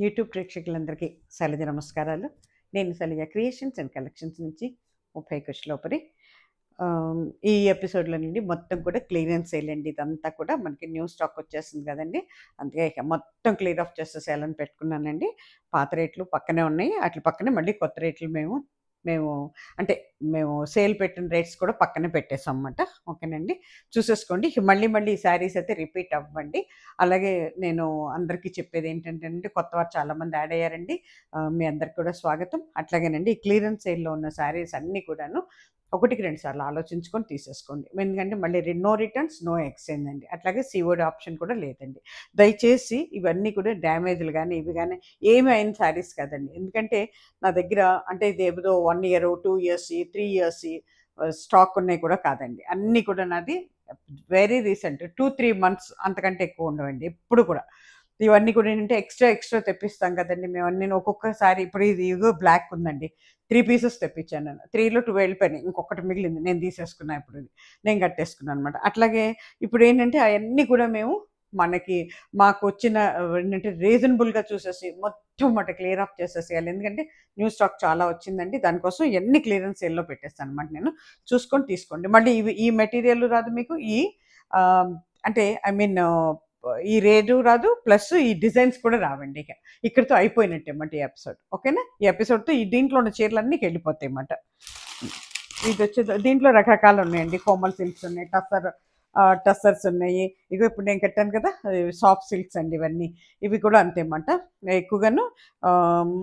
YouTube ప్రేక్షకులందరికీ శైలజ నమస్కారాలు. నేను శైలజ క్రియేషన్స్ అండ్ కలెక్షన్స్ నుంచి 30 కృష్ణలోపరి. ఈ ఎపిసోడ్‌లో నుండి మొత్తం కూడా క్లియరెన్స్ సేల్ అండి. ఇదంతా కూడా మనకి న్యూ స్టాక్ వచ్చేస్తుంది కదండీ! అందుకే ఇక మొత్తం క్లియర్ ఆఫ్ చేసేసేయాలని పెట్టుకున్నానండి. పాత రేట్లు పక్కనే ఉన్నాయి. ఆటిల పక్కనే మళ్ళీ కొత్త రేట్లు మేము మేము అంటే మేము సేల్ పెట్టిన రేట్స్ కూడా పక్కనే పెట్టేసాం అన్నమాట. ఓకేనండి. చూసేసుకోండి. మళ్ళీ మళ్ళీ ఈ శారీస్ అయితే రిపీట్ అవ్వండి. అలాగే నేను అందరికీ చెప్పేదేంటంటే అండి, కొత్తవారు చాలామంది యాడ్ అయ్యారండి. మీ అందరికి కూడా స్వాగతం. అట్లాగేనండి ఈ క్లియరెన్స్ సేల్‌లో ఉన్న శారీస్ అన్నీ కూడాను ఒకటికి 2 సార్లు ఆలోచించుకొని తీసేసుకోండి. ఎందుకంటే మళ్ళీ నో రిటర్న్స్, నో ఎక్స్చేంజ్ అండి. అట్లాగే సీఓడీ ఆప్షన్ కూడా లేదండి. దయచేసి ఇవన్నీ కూడా డ్యామేజ్‌లు గానీ, ఇవి గానీ ఏమి అయిన శారీస్ కాదండి. ఎందుకంటే నా దగ్గర అంటే ఇదేదో 1 ఇయర్, 2 ఇయర్స్‌యి, 3 ఇయర్స్‌యి స్టాక్ ఉన్నాయి కూడా కాదండి. అన్నీ కూడా నాది వెరీ రీసెంట్ 2, 3 మంత్స్ అంతకంటే ఎక్కువ ఉండవండి ఎప్పుడు కూడా. ఇవన్నీ కూడా ఏంటంటే ఎక్స్ట్రా తెప్పిస్తాం కదండీ మేము అన్నీను. ఒక్కొక్కసారి ఇప్పుడు ఇది ఇదిగో బ్లాక్ ఉందండి. 3 పీసెస్ తెప్పించాను నేను. 3లో 2 వెళ్ళిపోయినాయి. ఇంకొకటి మిగిలింది. నేను తీసేసుకున్నా ఇప్పుడు ఇది. నేను కట్టేసుకున్నాను అనమాట. అట్లాగే ఇప్పుడేంటంటే అయన్నీ కూడా మేము మాకొచ్చిన ఏంటంటే రీజనబుల్‌గా చూసేసి మొత్తం క్లియర్ ఆఫ్ చేసేసేయాలి. ఎందుకంటే న్యూ స్టాక్ చాలా వచ్చిందండి. దానికోసం ఇయన్నీ క్లియరెన్స్ సేల్‌లో పెట్టేస్తాననమాట నేను. చూసుకొని తీసుకోండి. మళ్ళీ ఈ మెటీరియల్ రాదు మీకు. ఆహ్, అంటే ఐ మీన్ ఈ రేటు రాదు. ప్లస్ ఈ డిజైన్స్ కూడా రావండి ఇక. ఇక్కడితో అయిపోయినట్టే మాట ఈ ఎపిసోడ్. ఓకేనా? ఈ ఎపిసోడ్‌తో దీంట్లో ఉన్న చీరలన్నీ వెళ్ళిపోతాయి మాట. దీంట్లో రకరకాలు ఉన్నాయండి. కోమల్ సిల్క్స్ ఉన్నాయి. టస్సర్స్ ఉన్నాయి. ఇగో ఇప్పుడు నేను కట్టాను కదా! సాఫ్ట్ సిల్క్స్ అండి ఇవన్నీ. ఇవి కూడా అంతేమాట. ఎక్కువగాను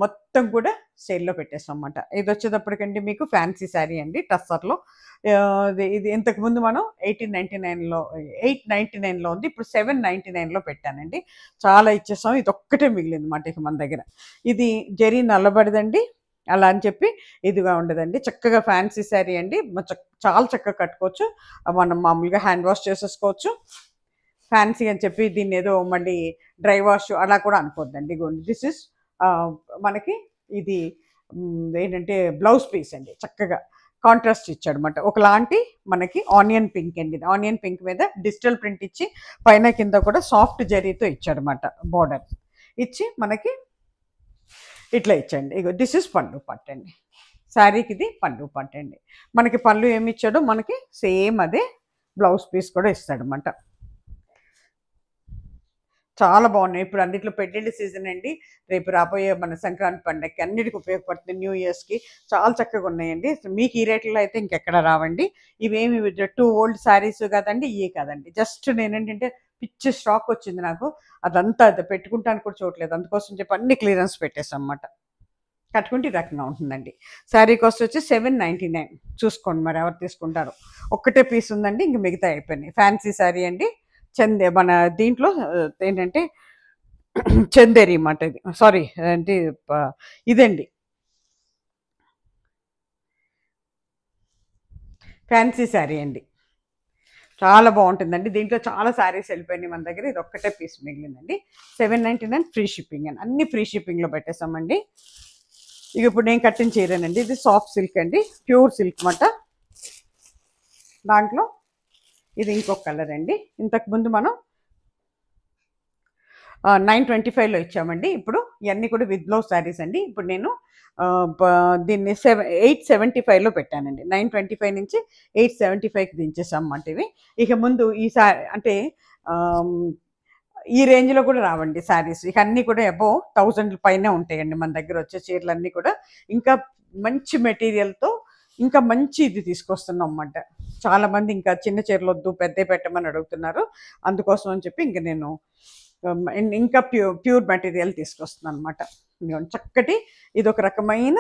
మొత్తం కూడా సేల్‌లో పెట్టేసామన్నమాట. ఇదొచ్చేటప్పటికండి మీకు ఫ్యాన్సీ శారీ అండి టస్సర్‌లో. ఇది ఇంతకుముందు మనం 899లో ఉంది. ఇప్పుడు 799లో పెట్టానండి. చాలా ఇచ్చేసాం. ఇదొక్కటే మిగిలిందన్నమాట ఇక మన దగ్గర. ఇది జరీ నల్లబడిదండి. అలా అని చెప్పి ఇదిగా ఉండదండి. చక్కగా ఫ్యాన్సీ శారీ అండి. చాలా చక్కగా కట్టుకోవచ్చు. మనం మామూలుగా హ్యాండ్ వాష్ చేసేసుకోవచ్చు. ఫ్యాన్సీ అని చెప్పి దీన్నేదో మళ్ళీ డ్రై వాష్ అలా కూడా అనుకోవద్దండి. ఇగోండి దిస్ ఇస్ మనకి ఇది ఏంటంటే బ్లౌజ్ పీస్ అండి. చక్కగా కాంట్రాస్ట్ ఇచ్చాడనమాట. ఒకలాంటి మనకి ఆనియన్ పింక్ అండి. ఆనియన్ పింక్ మీద డిజిటల్ ప్రింట్ ఇచ్చి పైన కింద కూడా సాఫ్ట్ జరీతో ఇచ్చాడనమాట బోర్డర్. ఇచ్చి మనకి ఇట్లా ఇచ్చండి. ఇగో దిస్ ఇస్ పళ్ళు పట్టు అండి. శారీకి ఇది పళ్ళు పట్టు అండి. మనకి పళ్ళు ఏమి ఇచ్చాడో మనకి సేమ్ అదే బ్లౌజ్ పీస్ కూడా ఇస్తాడనమాట. చాలా బాగున్నాయి. ఇప్పుడు అన్నిట్లో పెళ్ళిళ్ళ సీజన్ అండి. రేపు రాబోయే మన సంక్రాంతి పండగకి అన్నిటికి ఉపయోగపడుతుంది. న్యూ ఇయర్స్‌కి చాలా చక్కగా ఉన్నాయండి. మీకు ఈ రేట్లలో అయితే ఇంకెక్కడ రావండి. ఇవేమి 2 ఓల్డ్ శారీస్ కాదండి, ఇయే కాదండి. జస్ట్ నేనేంటంటే పిచ్చి స్టాక్ వచ్చింది నాకు. అదంతా అది పెట్టుకుంటానికి కూడా చూడలేదు. అందుకోసం చెప్పి అన్ని క్లియరెన్స్ పెట్టేసామన్నమాట. కట్టుకుంటే ఈ రకంగా ఉంటుందండి. శారీ కాస్ట్ వచ్చి 799. చూసుకోండి మరి ఎవరు తీసుకుంటారో. ఒక్కటే పీస్ ఉందండి. ఇంక మిగతా అయిపోయినాయి. ఫ్యాన్సీ శారీ అండి. మన దీంట్లో ఏంటంటే చందేరి మాట ఇది. సారీ ఏంటి ఇదండి ఫ్యాన్సీ శారీ అండి. చాలా బాగుంటుందండి. దీంట్లో చాలా శారీస్ వెళ్ళిపోయినాయి మన దగ్గర. ఇది ఒక్కటే పీస్ మిగిలిందండి. 799 ఫ్రీ షిప్పింగ్ అండి. అన్ని ఫ్రీ షిప్పింగ్లో పెట్టేసామండి. ఇక ఇప్పుడు నేను కట్టిన చీరేనండి. ఇది సాఫ్ట్ సిల్క్ అండి. ప్యూర్ సిల్క్ మాట. దాంట్లో ఇది ఇంకొక కలర్ అండి. ఇంతకుముందు మనం 925లో ఇచ్చామండి. ఇప్పుడు ఇవన్నీ కూడా విత్ బ్లౌజ్ శారీస్ అండి. ఇప్పుడు నేను దీన్ని 875లో పెట్టానండి. 925 నుంచి 875కి దించేసామన్నమాట ఇవి. ఇక ముందు అంటే ఈ రేంజ్లో కూడా రావండి శారీస్. ఇక అన్నీ కూడా అబోవ్ 1000 పైనే ఉంటాయండి మన దగ్గర వచ్చే చీరలన్నీ కూడా. ఇంకా మంచి మెటీరియల్తో ఇంకా మంచి ఇది తీసుకొస్తున్నాం అన్నమాట. చాలామంది ఇంకా చిన్న చీరలు వద్దు పెద్దవి పెట్టమని అడుగుతున్నారు. అందుకోసం అని చెప్పి ఇంక నేను ఇంకా ప్యూర్ మెటీరియల్ తీసుకొస్తున్నాను అనమాట. చక్కటి ఇది ఒక రకమైన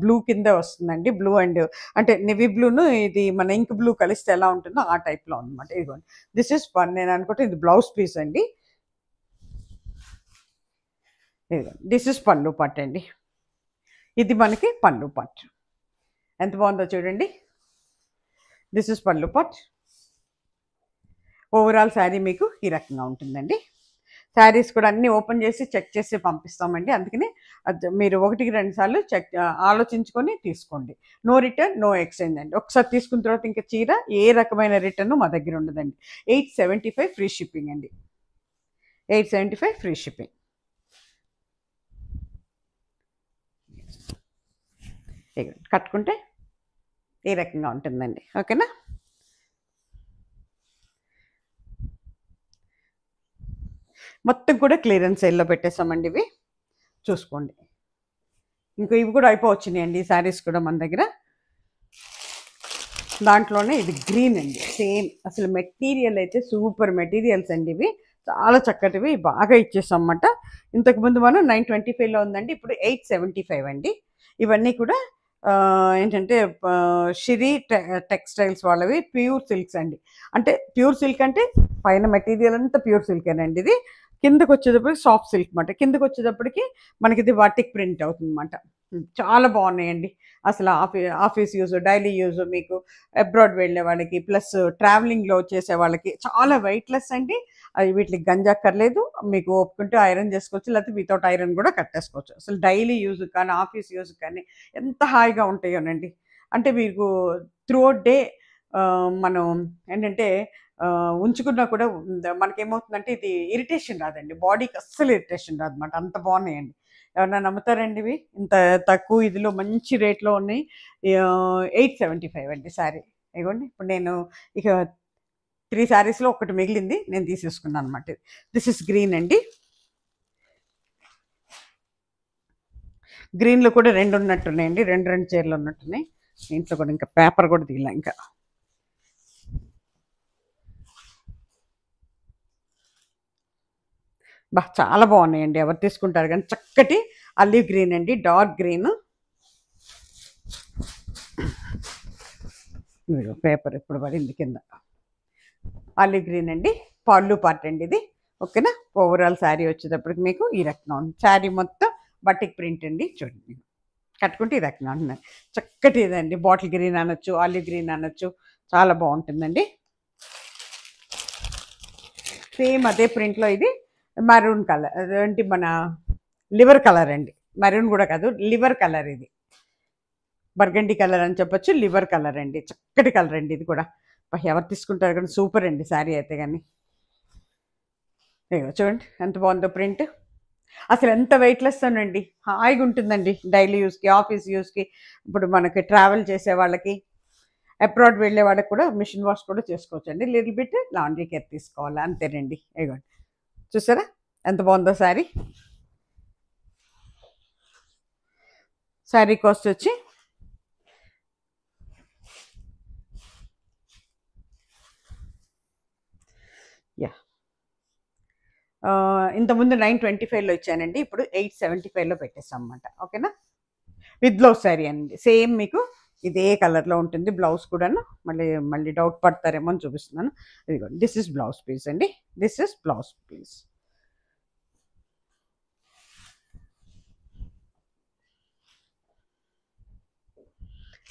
బ్లూ కింద వస్తుందండి. బ్లూ అండ్ అంటే నెవీ బ్లూను ఇది మన ఇంక్ బ్లూ కలిస్తే ఎలా ఉంటుందో ఆ టైప్లో అనమాట. ఇదిగోండి దిస్ ఇస్ నేను అనుకుంటే ఇది బ్లౌజ్ పీస్ అండి. ఇదిగోండి దిస్ ఇస్ పళ్ళు పట్టు అండి. ఇది మనకి పళ్ళు పట్టు. ఎంత బాగుందో చూడండి. దిస్ ఇస్ పళ్ళు పట్టు. ఓవరాల్ శారీ మీకు ఈ రకంగా ఉంటుందండి. శారీస్ కూడా అన్నీ ఓపెన్ చేసి చెక్ చేసి పంపిస్తామండి. అందుకని మీరు 1-2 సార్లు ఆలోచించుకొని తీసుకోండి. నో రిటర్న్, నో ఎక్స్చేంజ్ అండి. ఒకసారి తీసుకున్న తర్వాత ఇంకా చీర ఏ రకమైన రిటర్న్ మా దగ్గర ఉండదండి. 875 ఫ్రీ షిప్పింగ్ అండి. 875 ఫ్రీ షిప్పింగ్. కట్టుకుంటే ఈ రకంగా ఉంటుందండి. ఓకేనా? మొత్తం కూడా క్లియరెన్స్ సేల్లో పెట్టేసామండి ఇవి. చూసుకోండి. ఇంకో ఇవి కూడా అయిపోవచ్చినాయండి ఈ శారీస్ కూడా మన దగ్గర. దాంట్లోనే ఇది గ్రీన్ అండి. సేమ్ అసలు మెటీరియల్ అయితే సూపర్ మెటీరియల్స్ అండి ఇవి. చాలా చక్కటివి, బాగా ఇచ్చేసాం అన్నమాట. ఇంతకుముందు మనం 925లో ఉందండి, ఇప్పుడు 875 అండి. ఇవన్నీ కూడా ఏంటంటే షిరి టెక్స్టైల్స్ వాళ్ళవి ప్యూర్ సిల్క్స్ అండి. అంటే ప్యూర్ సిల్క్ అంటే పైన మెటీరియల్ అంతా ప్యూర్ సిల్కేనండి. ఇది కిందకు వచ్చేటప్పటికి సాఫ్ట్ సిల్క్ అనమాట. కిందకు వచ్చేటప్పటికి మనకి ఇది వాటిక్ ప్రింట్ అవుతుంది అనమాట. చాలా బాగున్నాయండి. అసలు ఆఫీస్ యూజ్, డైలీ యూజ్, మీకు అబ్రాడ్ వెళ్ళే వాళ్ళకి, ప్లస్ ట్రావెలింగ్లో చేసే వాళ్ళకి చాలా వెయిట్లెస్ అండి. అది వీటికి గంజక్కర్లేదు. మీకు ఒప్పుకుంటే ఐరన్ చేసుకోవచ్చు, లేకపోతే వితౌట్ ఐరన్ కూడా కట్టేసుకోవచ్చు. అసలు డైలీ యూజ్ కానీ ఆఫీస్ యూజ్ కానీ ఎంత హాయిగా ఉంటాయోనండి. అంటే మీకు త్రూఅవుట్ డే మనం ఏంటంటే ఉంచుకున్నా కూడా మనకేమవుతుందంటే ఇది ఇరిటేషన్ రాదండి. బాడీకి అస్సలు ఇరిటేషన్ రాదన్నమాట. అంత బాగున్నాయండి. ఎవరన్నా నమ్ముతారండి ఇవి? ఇంత తక్కువ ఇదిలో మంచి రేట్లో ఉన్నాయి. 875 అండి శారీ. ఇదిగోండి, ఇప్పుడు నేను ఇక 3 శారీస్లో ఒకటి మిగిలింది, నేను తీసేసుకున్నాను అనమాట. దిస్ ఇస్ గ్రీన్ అండి. గ్రీన్లో కూడా 2 ఉన్నట్టున్నాయండి, 2 చీరలు ఉన్నట్టున్నాయి. ఇంట్లో కూడా ఇంకా పేపర్ కూడా తీయాల ఇంకా. చాలా బాగున్నాయండి. ఎవరు తీసుకుంటారు కానీ చక్కటి అలివ్ గ్రీన్ అండి, డార్క్ గ్రీన్. పేపర్ ఇప్పుడు పడింది కింద. ఆలివ్ గ్రీన్ అండి, పళ్ళు పార్ట్ అండి ఇది. ఓకేనా? ఓవరాల్ శారీ వచ్చేటప్పటికి మీకు ఈ రకంగా ఉంది. శారీ మొత్తం బటిక్ ప్రింట్ అండి. చూడండి, కట్టుకుంటే ఈ రకంగా ఉంటుంది. చక్కటి ఇదండి. బాటిల్ గ్రీన్ అనొచ్చు, ఆలివ్ గ్రీన్ అనొచ్చు, చాలా బాగుంటుందండి. సేమ్ అదే ప్రింట్లో ఇది మరూన్ కలర్, ఏంటి మన లివర్ కలర్ అండి. మరూన్ కూడా కాదు, లివర్ కలర్. ఇది బర్గండి కలర్ అని చెప్పొచ్చు, లివర్ కలర్ అండి. చక్కటి కలర్ అండి ఇది కూడా. ఎవరు తీసుకుంటారు కానీ సూపర్ అండి శారీ అయితే. కానీ చూడండి ఎంత బాగుందో ప్రింట్. అసలు ఎంత వెయిట్లెస్ అండి, హాయిగా ఉంటుందండి. డైలీ యూస్కి, ఆఫీస్ యూస్కి, ఇప్పుడు మనకి ట్రావెల్ చేసే వాళ్ళకి, అబ్రాడ్ వెళ్ళే వాళ్ళకి కూడా మిషన్ వాష్ కూడా చేసుకోవచ్చు అండి. లిటిల్ బిట్ లాండ్రీ కేర్ తీసుకోవాలి, అంతేనండి. ఇదిగోండి, చూసారా ఎంత బాగుందో శారీ. శారీ కాస్ట్ వచ్చి ఇంతకుముందు 925లో ఇచ్చానండి, ఇప్పుడు 875లో పెట్టేస్తాం అన్నమాట. ఓకేనా? విత్ బ్లౌజ్ శారీ అండి. సేమ్ మీకు ఇదే కలర్లో ఉంటుంది బ్లౌజ్ కూడాను. మళ్ళీ డౌట్ పడతారేమో అని చూపిస్తున్నాను. ఇదిగోండి, దిస్ ఇస్ బ్లౌజ్ పీస్ అండి. This is blouse piece.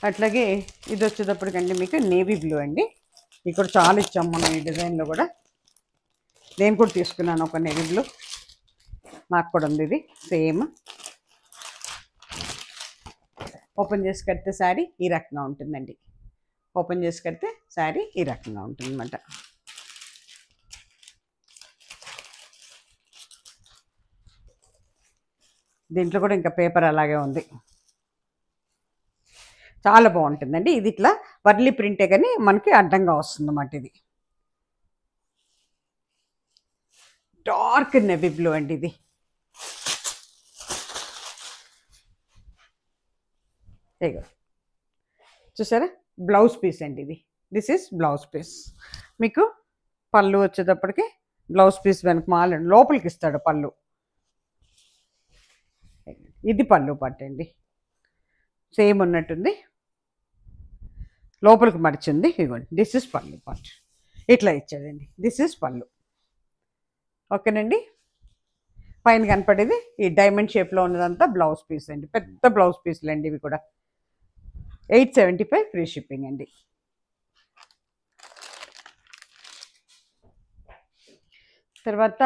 అట్లాగే ఇది వచ్చేటప్పటికండి మీకు నేవీ బ్లూ అండి. ఇక్కడ చాలా ఇచ్చాం మనం ఈ డిజైన్లో కూడా. నేను కూడా తీసుకున్నాను ఒక నేవీ బ్లూ, నాకు కూడా ఉంది ఇది సేమ్. ఓపెన్ చేసి కడితే శారీ ఈ రకంగా ఉంటుందండి. ఓపెన్ చేసి కడితే శారీ ఈ రకంగా ఉంటుందన్నమాట. దీంట్లో కూడా ఇంకా పేపర్ అలాగే ఉంది. చాలా బాగుంటుందండి. ఇది ఇట్లా వర్లీ ప్రింటే కానీ మనకి అడ్డంగా వస్తుంది అన్నమాట. ఇది డార్క్ నెవీ బ్లూ అండి. ఇది చూసారా, బ్లౌజ్ పీస్ అండి ఇది. This is blouse piece. మీకు పళ్ళు వచ్చేటప్పటికి బ్లౌజ్ పీస్ వెనక మాల లోపలికి ఇస్తాడు పళ్ళు. ఇది పళ్ళు పట్టు అండి, సేమ్ ఉన్నట్టుంది, లోపలికి మడిచింది. ఇవ్వండి, దిస్ ఇస్ పళ్ళు పార్ట్. ఇట్లా ఇచ్చాడండి, దిస్ ఇస్ పళ్ళు. ఓకేనండి? పైన కనపడేది ఈ డైమండ్ షేప్లో ఉన్నదంతా బ్లౌజ్ పీస్ అండి. పెద్ద బ్లౌజ్ పీస్లు అండి ఇవి కూడా. 875 ఫ్రీ షిప్పింగ్ అండి. తర్వాత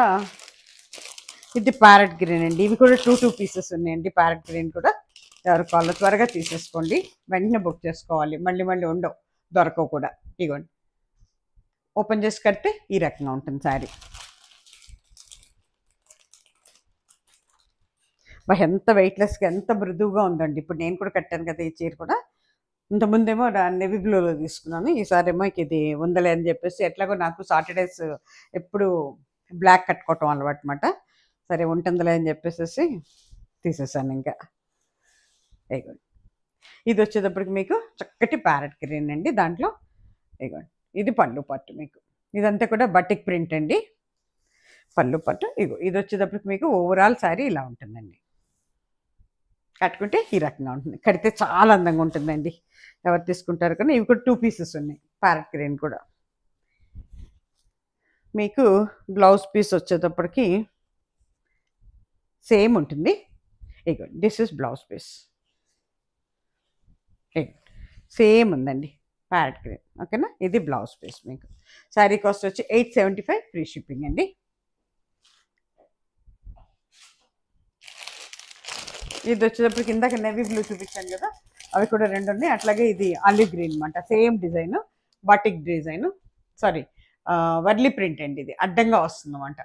ఇది ప్యారెట్ గ్రీన్ అండి. ఇవి కూడా 2 పీసెస్ ఉన్నాయండి. ప్యారెట్ గ్రీన్ కూడా ఎవరు కావాలో త్వరగా తీసేసుకోండి, వెంటనే బుక్ చేసుకోవాలి. మళ్ళీ ఉండవు, దొరకవు కూడా. ఇగోండి, ఓపెన్ చేసి కడితే ఈ రకంగా ఉంటుంది శారీ. ఎంత వెయిట్లెస్గా ఎంత మృదువుగా ఉందండి. ఇప్పుడు నేను కూడా కట్టాను కదా ఈ చీర కూడా. ఇంతకుముందేమో నెవీ బ్లూలో తీసుకున్నాను. ఈసారేమో ఇది ఉందలే అని చెప్పేసి, ఎట్లాగో నాకు సాటర్డేస్ ఎప్పుడు బ్లాక్ కట్టుకోవటం అలవాటు మాట. సరే ఉంటుందిలే అని చెప్పేసి తీసేసాను ఇంకా. ఇగోండి ఇది వచ్చేటప్పటికి మీకు చక్కటి ప్యారెట్ గ్రీన్ అండి. దాంట్లో ఇగోండి ఇది పళ్ళు పట్టు మీకు. ఇదంతా కూడా బటిక్ ప్రింట్ అండి, పళ్ళు పట్టు. ఇది వచ్చేటప్పటికి మీకు ఓవరాల్ శారీ ఇలా ఉంటుందండి. కట్టుకుంటే ఈ రకంగా ఉంటుంది. కడితే చాలా అందంగా ఉంటుందండి. ఎవరు తీసుకుంటారు కానీ ఇవి కూడా 2 పీసెస్ ఉన్నాయి, ప్యారెట్ గ్రీన్ కూడా. మీకు బ్లౌజ్ పీస్ వచ్చేటప్పటికి సేమ్ ఉంటుంది. ఇగో this is blouse piece, same ఉందండి ప్యారెట్ గ్రీన్. ఓకేనా, ఇది బ్లౌజ్ పీస్. మీకు శారీ కాస్ట్ వచ్చి 875 ఫ్రీ షిప్పింగ్ అండి. ఇది వచ్చేటప్పటికి ఇందాక నెవీ బ్లూ చూపించాను కదా, అవి కూడా 2 ఉన్నాయి. అట్లాగే ఇది ఆలివ్ గ్రీన్ అనమాట, same design, batik design, sari Warli print అండి. ఇది అడ్డంగా వస్తుంది అన్నమాట.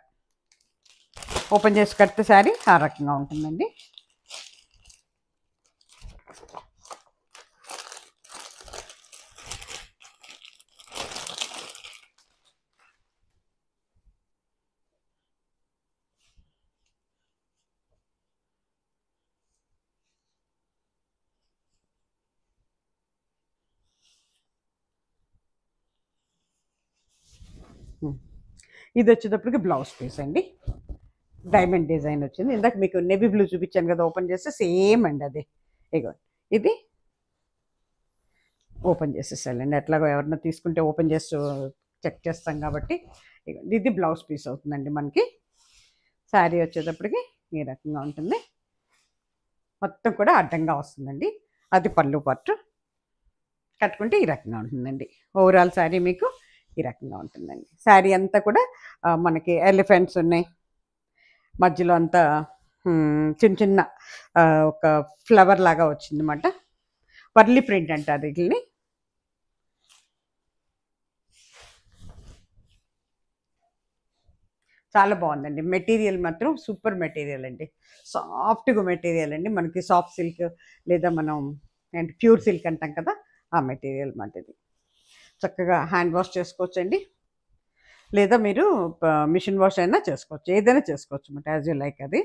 ఓపెన్ చేసి కడితే శారీ ఆ రకంగా ఉంటుందండి. ఇది వచ్చేటప్పటికి బ్లౌజ్ పీస్ అండి, డైమండ్ డిజైన్ వచ్చింది. ఇందాక మీకు నెవీ బ్లూ చూపించాను కదా, ఓపెన్ చేస్తే సేమ్ అండి అది. ఇగో ఇది ఓపెన్ చేసేసాలండి. ఎట్లాగో ఎవరన్నా తీసుకుంటే ఓపెన్ చేసి చెక్ చేస్తాం కాబట్టి. ఇది బ్లౌజ్ పీస్ అవుతుందండి మనకి. శారీ వచ్చేటప్పటికి ఈ రకంగా ఉంటుంది, మొత్తం కూడా అడ్డంగా వస్తుందండి. అది పళ్ళు పట్టు, కట్టుకుంటే ఈ రకంగా ఉంటుందండి. ఓవరాల్ శారీ మీకు ఈ రకంగా ఉంటుందండి. శారీ అంతా కూడా మనకి ఎలిఫెంట్స్ ఉన్నాయి, మధ్యలో అంతా చిన్న చిన్న ఒక ఫ్లవర్ లాగా వచ్చిందన్నమాట. వర్లీ ప్రింట్ అంటారు వీటిని. చాలా బాగుందండి. మెటీరియల్ మాత్రం సూపర్ మెటీరియల్ అండి, సాఫ్ట్గా మెటీరియల్ అండి. మనకి సాఫ్ట్ సిల్క్ లేదా మనం ఏంటి ప్యూర్ సిల్క్ అంటాం కదా, ఆ మెటీరియల్ మాట ఇది. చక్కగా హ్యాండ్ వాష్ చేసుకోవచ్చండి, లేదా మీరు మిషన్ వాష్ అయినా చేసుకోవచ్చు, ఏదైనా చేసుకోవచ్చు అన్నమాట, యాజ్ యూ లైక్. అది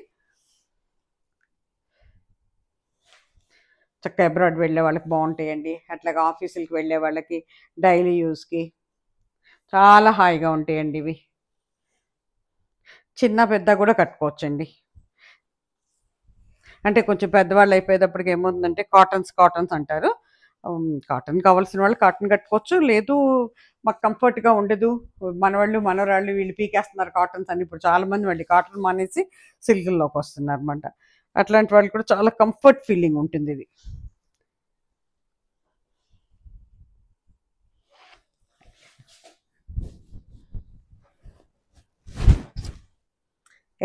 చక్కగా అబ్రాడ్ వెళ్ళే వాళ్ళకి బాగుంటాయండి. అట్లాగా ఆఫీసులకి వెళ్ళే వాళ్ళకి డైలీ యూస్కి చాలా హాయిగా ఉంటాయండి ఇవి. చిన్న పెద్ద కూడా కట్టుకోవచ్చండి. అంటే కొంచెం పెద్దవాళ్ళు అయిపోయేటప్పటికి ఏమవుతుందంటే కాటన్స్ అంటారు. కాటన్ కావాల్సిన వాళ్ళు కాటన్ కట్టుకోవచ్చు, లేదు మాకు కంఫర్ట్గా ఉండదు, మనవాళ్ళు మనవరాళ్ళు వీళ్ళు పీకేస్తున్నారు కాటన్స్ అని. ఇప్పుడు చాలామంది మళ్ళీ కాటన్ మానేసి సిల్క్లోకి వస్తున్నారు అనమాట. అట్లాంటి వాళ్ళు కూడా చాలా కంఫర్ట్ ఫీలింగ్ ఉంటుంది ఇది.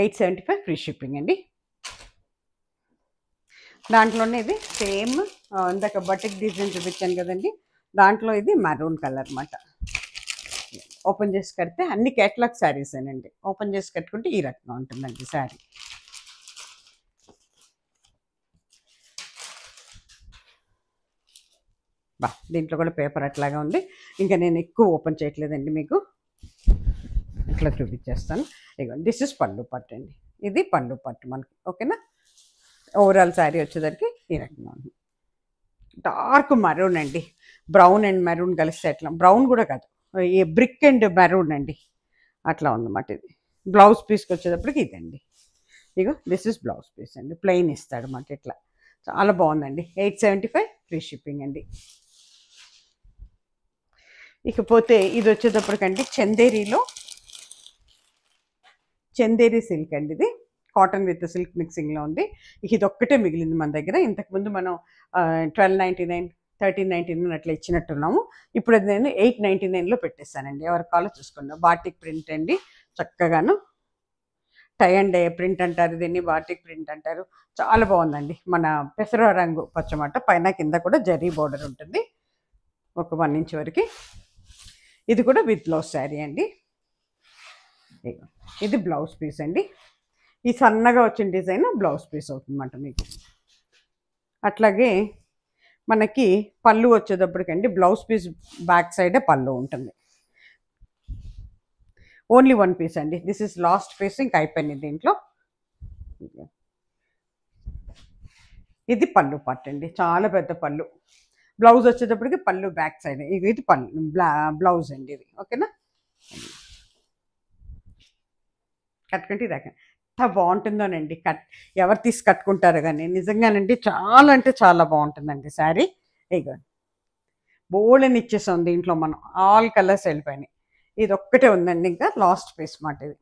$875 ఫ్రీ షిప్పింగ్ అండి. దాంట్లోనే ఇది సేమ్ ఇందాక బటిక్ డిజైన్ చూపించాను కదండి, దాంట్లో ఇది మరూన్ కలర్ అన్నమాట. ఓపెన్ చేసి కడితే అన్ని కేటలాగ్ శారీస్ ఏనండి. ఓపెన్ చేసి కట్టుకుంటే ఈ రకంగా ఉంటుందండి శారీ. దీంట్లో కూడా పేపర్ అట్లాగా ఉంది. ఇంకా నేను ఎక్కువ ఓపెన్ చేయట్లేదండి, మీకు ఇట్లా చూపించేస్తాను. ఇగో దిస్ ఇస్ పళ్ళు పట్టు అండి, ఇది పళ్ళు పట్టు మనకి. ఓకేనా, ఓవరాల్ శారీ వచ్చేసరికి ఈ రకంగా ఉంది. డార్క్ మరూన్ అండి, బ్రౌన్ అండ్ మెరూన్ కలిస్తే అట్లా, బ్రౌన్ కూడా కాదు, ఈ బ్రిక్ అండ్ మెరూన్ అండి, అట్లా ఉందన్నమాట. ఇది బ్లౌజ్ పీస్కి వచ్చేటప్పటికి ఇదండి. ఇగో దిస్ ఇస్ బ్లౌజ్ పీస్ అండి, ప్లెయిన్ ఇస్తాడు అన్నమాట. ఇట్లా చాలా బాగుందండి. 875 ఫ్రీ షిప్పింగ్ అండి. ఇకపోతే ఇది వచ్చేటప్పటికండి చందేరి సిల్క్ అండి. ఇది కాటన్ విత్ సిల్క్ మిక్సింగ్లో ఉంది. ఇది ఒక్కటే మిగిలింది మన దగ్గర. ఇంతకుముందు మనం 1299, 1399 అట్లా ఇచ్చినట్టున్నాము. ఇప్పుడు అది నేను 899లో పెట్టేస్తానండి. ఎవరి కాలో చూసుకున్నాం. బాటిక్ ప్రింట్ అండి, చక్కగాను టై అండ్ డై ప్రింట్ అంటారు దీన్ని, బాటిక్ ప్రింట్ అంటారు. చాలా బాగుందండి. మన పెసర రంగు పచ్చమాట, పైన కింద కూడా జరీ బోర్డర్ ఉంటుంది ఒక 1 ఇంచ్ వరకు. ఇది కూడా విత్ బ్లౌజ్ శారీ అండి. ఇది బ్లౌజ్ పీస్ అండి. ఈ సన్నగా వచ్చిన డిజైన్ బ్లౌజ్ పీస్ అవుతుందన్నమాట మీకు. అట్లాగే మనకి పళ్ళు వచ్చేటప్పటికండి బ్లౌజ్ పీస్ బ్యాక్ సైడే పళ్ళు ఉంటుంది. ఓన్లీ 1 పీస్ అండి. దిస్ ఇస్ లాస్ట్ పీస్, ఇంకా అయిపోయింది దీంట్లో. ఇది పళ్ళు పార్ట్ అండి, చాలా పెద్ద పళ్ళు. బ్లౌజ్ వచ్చేటప్పటికి పళ్ళు బ్యాక్ సైడ్, ఇది పళ్ళు బ్లౌజ్ అండి ఇది. ఓకేనా, కట్టుకుంటే ఇదాక ఎంత బాగుంటుందోనండి. ఎవరు తీసి కట్టుకుంటారు కానీ నిజంగానండి చాలా అంటే చాలా బాగుంటుందండి శారీ. ఇగో బోల్డని ఇచ్చేసాం దీంట్లో మనం, ఆల్ కలర్స్ వెళ్ళిపోయినాయి. ఇది ఒక్కటే ఉందండి ఇంకా లాస్ట్ పీస్ మాట. ఇది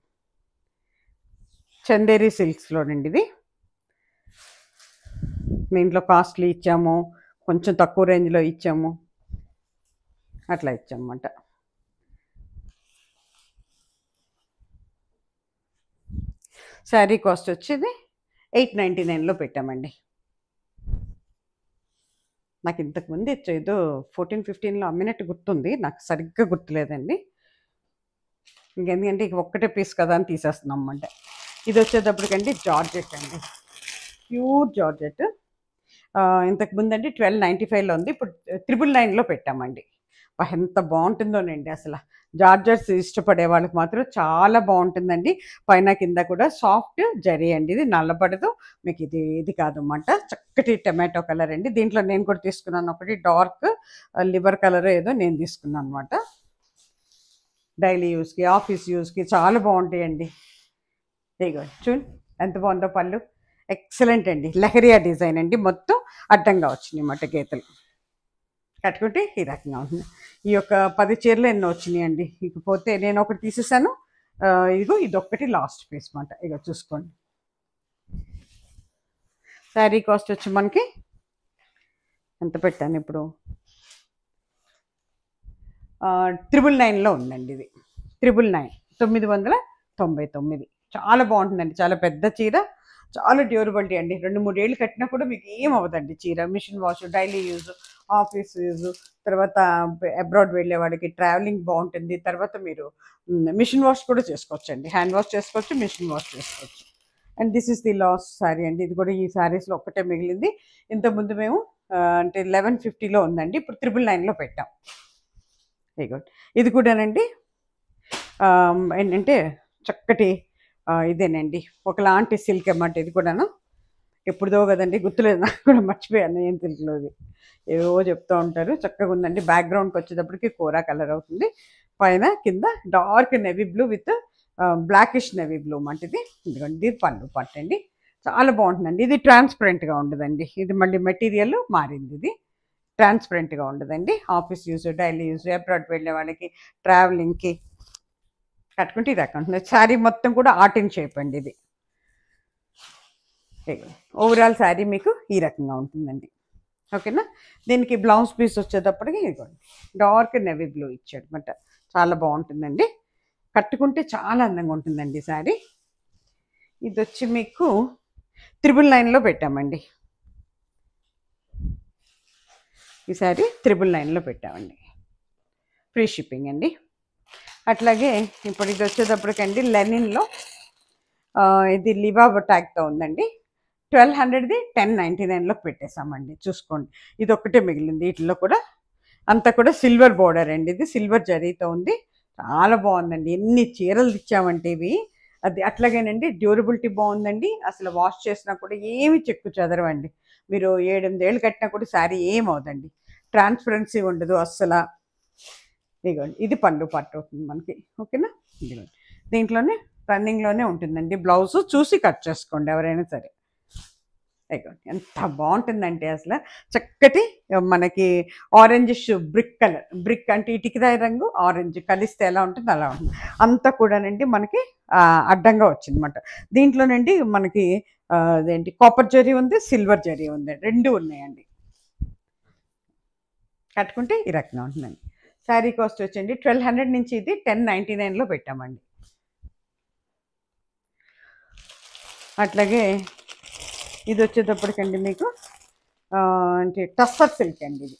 చందేరి సిల్క్స్లోనండి. ఇది దీంట్లో కాస్ట్లీ ఇచ్చాము, కొంచెం తక్కువ రేంజ్లో ఇచ్చాము, అట్లా ఇచ్చామన్నమాట. శారీ కాస్ట్ వచ్చేది 899లో పెట్టామండి. నాకు ఇంతకుముందు ఏదో 14-15లో అమ్మినట్టు గుర్తుంది, నాకు సరిగ్గా గుర్తులేదండి. ఇంకెందుకంటే ఇక ఒక్కటే పీస్ కదా అని తీసేస్తున్నాం అన్నమాట. ఇది వచ్చేటప్పటికండి జార్జెట్ అండి, ప్యూర్ జార్జెట్. ఇంతకుముందు అండి 1295లో ఉంది, ఇప్పుడు 999లో పెట్టామండి. ఎంత బాగుంటుందోనండి అసలు. జార్జెట్స్ ఇష్టపడే వాళ్ళకి మాత్రం చాలా బాగుంటుందండి. పైన కింద కూడా సాఫ్ట్ జరీ అండి, ఇది నల్లబడదు మీకు. ఇది కాదన్నమాట, చక్కటి టమాటో కలర్ అండి. దీంట్లో నేను కూడా తీసుకున్నాను ఒకటి డార్క్ లివర్ కలర్ ఏదో నేను తీసుకున్నాను అనమాట. డైలీ యూస్కి, ఆఫీస్ యూస్కి చాలా బాగుంటాయండి. ఇదిగో చూడండి ఎంత బాగుందో పళ్ళు, ఎక్సలెంట్ అండి. లహరియా డిజైన్ అండి, మొత్తం అడ్డంగా వచ్చినాయి అన్నమాట గీతలు. కట్టుకుంటే ఈ రకంగా ఉంటుంది. ఈ యొక్క 10 చీరలు ఎన్నో వచ్చినాయి అండి. ఇకపోతే నేను ఒకటి తీసేసాను, ఇదిగో ఇదొక్కటి లాస్ట్ పీస్ అన్నమాట. ఇక చూసుకోండి. శారీ కాస్ట్ వచ్చి మనకి ఎంత పెట్టాను ఇప్పుడు, 999లో ఉందండి. ఇది 999 చాలా బాగుంటుందండి. చాలా పెద్ద చీర, చాలా డ్యూరబిలిటీ అండి. 2-3 ఏళ్ళు కట్టినా కూడా మీకు ఏం అవ్వదండి చీర. Machine wash, daily use, office use, తర్వాత అబ్రాడ్ వెళ్ళే వాడికి ట్రావెలింగ్ బాగుంటుంది. తర్వాత మీరు మిషన్ వాష్ కూడా చేసుకోవచ్చు అండి, హ్యాండ్ వాష్ చేసుకోవచ్చు, మిషన్ వాష్ చేసుకోవచ్చు. And this is the last sari అండి. ఇది కూడా ఈ శారీస్లో ఒక్కటే మిగిలింది. ఇంతకుముందు మేము అంటే 1150లో ఉందండి, ఇప్పుడు 999లో పెట్టాం. ఇది కూడానండి ఏంటంటే చక్కటి ఇదేనండి, ఒకలాంటి సిల్క్ అన్నమాట. ఇది కూడాను ఎప్పుడుదో కదండి, గుర్తులేదు నాకు కూడా, మర్చిపోయాను ఏం సిల్క్లో. ఇది ఏవో చెప్తూ ఉంటారు. చక్కగా ఉందండి. బ్యాక్గ్రౌండ్కి వచ్చేటప్పటికి కోరా కలర్ అవుతుంది. పైన కింద dark navy blue with blackish navy blue అన్నమాట. ఇదిగోండి ఇది పళ్ళు పట్టండి, చాలా బాగుంటుందండి. ఇది ట్రాన్స్పరెంట్గా ఉండదండి, ఇది మళ్ళీ మెటీరియల్ మారింది. ఇది ట్రాన్స్పరెంట్గా ఉండదండి. Office use, daily use, abroad వెళ్ళే వాళ్ళకి, ట్రావెలింగ్కి కట్టుకుంటే ఇది రకం ఉంటుంది. శారీ మొత్తం కూడా ఆర్టిన్ షేప్ అండి. ఇది ఓవరాల్ శారీ మీకు ఈ రకంగా ఉంటుందండి. ఓకేనా, దీనికి బ్లౌజ్ పీస్ వచ్చేటప్పటికి ఇదిగోండి డార్క్ నెవీ బ్లూ ఇచ్చాడు అనమాట. చాలా బాగుంటుందండి, కట్టుకుంటే చాలా అందంగా ఉంటుందండి శారీ. ఇది వచ్చి మీకు 999లో పెట్టామండి. ఈ శారీ 999లో పెట్టామండి, ఫ్రీ షిప్పింగ్ అండి. అట్లాగే ఇప్పుడు ఇది వచ్చేటప్పటికండి లెనిన్లో, ఇది లివా ట్యాగ్తో ఉందండి. 1200ది 1099లో పెట్టేసామండి. చూసుకోండి, ఇది ఒక్కటే మిగిలింది. వీటిలో కూడా అంతా కూడా సిల్వర్ బోర్డర్ అండి, ఇది సిల్వర్ జరీతో ఉంది. చాలా బాగుందండి. ఎన్ని చీరలు ఇచ్చామంటే ఇవి. అది అట్లాగేనండి డ్యూరబిలిటీ బాగుందండి. అసలు వాష్ చేసినా కూడా ఏమి చెక్కు చెదరవండి. మీరు 7-8 ఏళ్ళు కట్టినా కూడా శారీ ఏమవుదండి, ట్రాన్స్పరెన్సీ ఉండదు అస్సలు. ఇదిగోండి ఇది పళ్ళు పట్టు అవుతుంది మనకి. ఓకేనా, ఇదిగోండి దీంట్లోనే రన్నింగ్లోనే ఉంటుందండి. బ్లౌజ్ చూసి కట్ చేసుకోండి ఎవరైనా సరే. ఇదిగోండి ఎంత బాగుంటుందంటే అసలు చక్కటి మనకి ఆరెంజిష్ బ్రిక్ కలర్, బ్రిక్ అంటే ఇటుకరాయి రంగు ఆరెంజ్ కలిస్తే ఎలా ఉంటుంది అలా ఉంటుంది. అంతా కూడానండి మనకి అడ్డంగా వచ్చిందన్నమాట. దీంట్లోనండి మనకి అదేంటి కాపర్ జరీ ఉంది, సిల్వర్ జరీ ఉంది, 2 ఉన్నాయండి. కట్టుకుంటే ఈ రకంగా ఉంటుందండి. శారీ కాస్ట్ వచ్చండి 1200 నుంచి ఇది 1099లో పెట్టామండి. అట్లాగే ఇది వచ్చేటప్పటికండి మీకు అంటే టస్సర్ సిల్క్ అండి. ఇది